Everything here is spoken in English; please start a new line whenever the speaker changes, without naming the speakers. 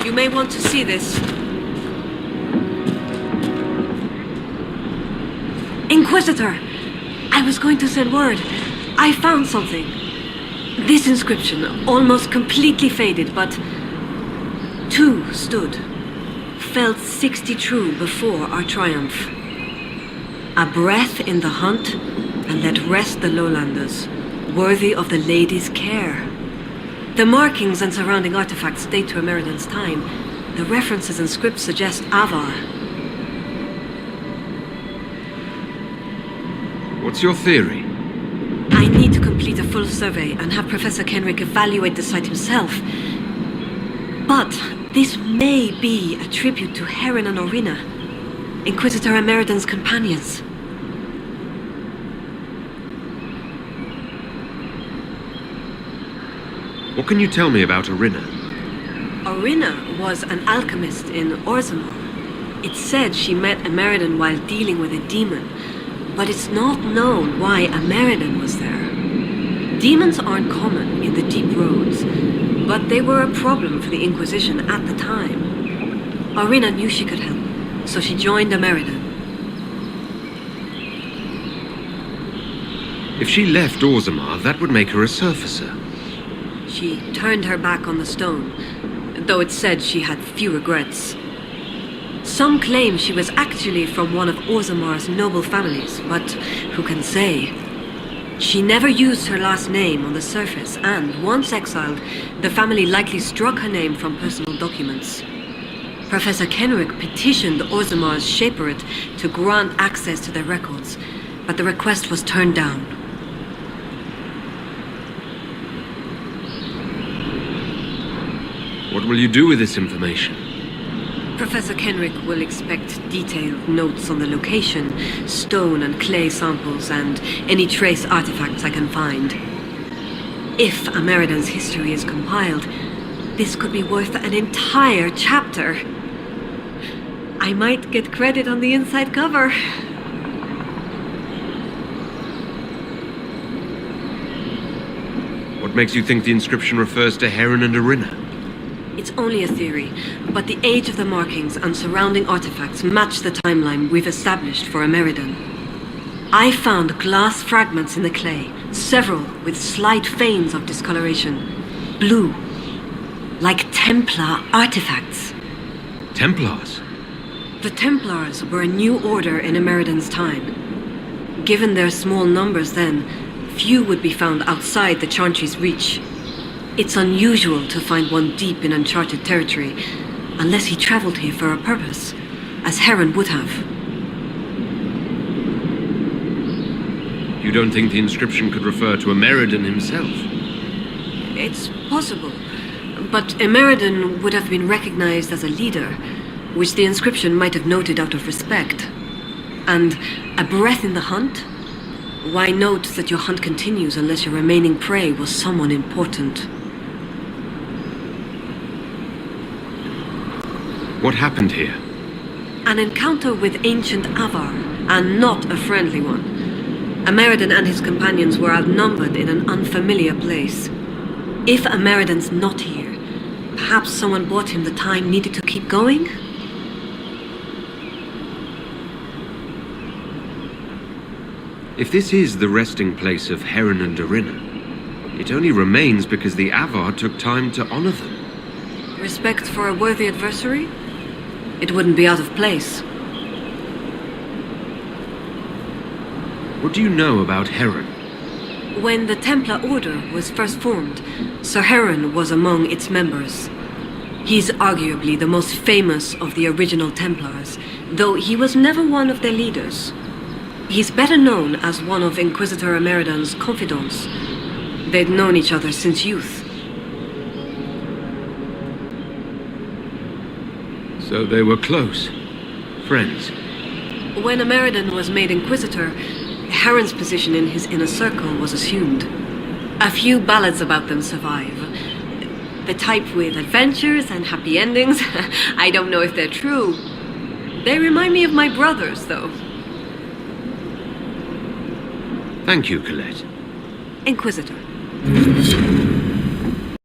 You may want to see this. Inquisitor! I was going to send word. I found something. This inscription, almost completely faded, but... 2 stood. Felt 60 true before our triumph. A breath in the hunt, and let rest the lowlanders, worthy of the lady's care. The markings and surrounding artifacts date to Ameridan's time. The references and scripts suggest Avar.
What's your theory?
I need to complete a full survey and have Professor Kenrick evaluate the site himself. But this may be a tribute to Heron and Orina, Inquisitor Ameridan's companions.
What can you tell me about Orina?
Orina was an alchemist in Orzammar. It's said she met Ameridan while dealing with a demon, but it's not known why Ameridan was there. Demons aren't common in the deep roads, but they were a problem for the Inquisition at the time. Orina knew she could help, so she joined Ameridan.
If she left Orzammar, that would make her a surfacer.
She turned her back on the stone, though it's said she had few regrets. Some claim she was actually from one of Orzammar's noble families, but who can say? She never used her last name on the surface, and once exiled, the family likely struck her name from personal documents. Professor Kenrick petitioned Orzammar's Shaperate to grant access to their records, but the request was turned down.
What will you do with this information?
Professor Kenrick will expect detailed notes on the location, stone and clay samples, and any trace artifacts I can find. If Ameridan's history is compiled, this could be worth an entire chapter. I might get credit on the inside cover.
What makes you think the inscription refers to Heron and Orina?
It's only a theory, but the age of the markings and surrounding artifacts match the timeline we've established for Ameridan. I found glass fragments in the clay, several with slight veins of discoloration. Blue, like Templar artifacts.
Templars?
The Templars were a new order in Ameridan's time. Given their small numbers then, few would be found outside the Chantry's reach. It's unusual to find one deep in uncharted territory, unless he traveled here for a purpose, as Heron would have.
You don't think the inscription could refer to Ameridan himself?
It's possible, but Ameridan would have been recognized as a leader, which the inscription might have noted out of respect. And a breath in the hunt? Why note that your hunt continues unless your remaining prey was someone important?
What happened here?
An encounter with ancient Avar, and not a friendly one. Ameridan and his companions were outnumbered in an unfamiliar place. If Ameridan's not here, perhaps someone bought him the time needed to keep going?
If this is the resting place of Heron and Orina, it only remains because the Avar took time to honor them.
Respect for a worthy adversary? It wouldn't be out of place.
What do you know about Heron?
When the Templar Order was first formed, Sir Heron was among its members. He's arguably the most famous of the original Templars, though he was never one of their leaders. He's better known as one of Inquisitor Ameridan's confidants. They'd known each other since youth.
So they were close. Friends.
When Ameridan was made Inquisitor, Heron's position in his inner circle was assumed. A few ballads about them survive. The type with adventures and happy endings. I don't know if they're true. They remind me of my brothers, though.
Thank you, Colette.
Inquisitor.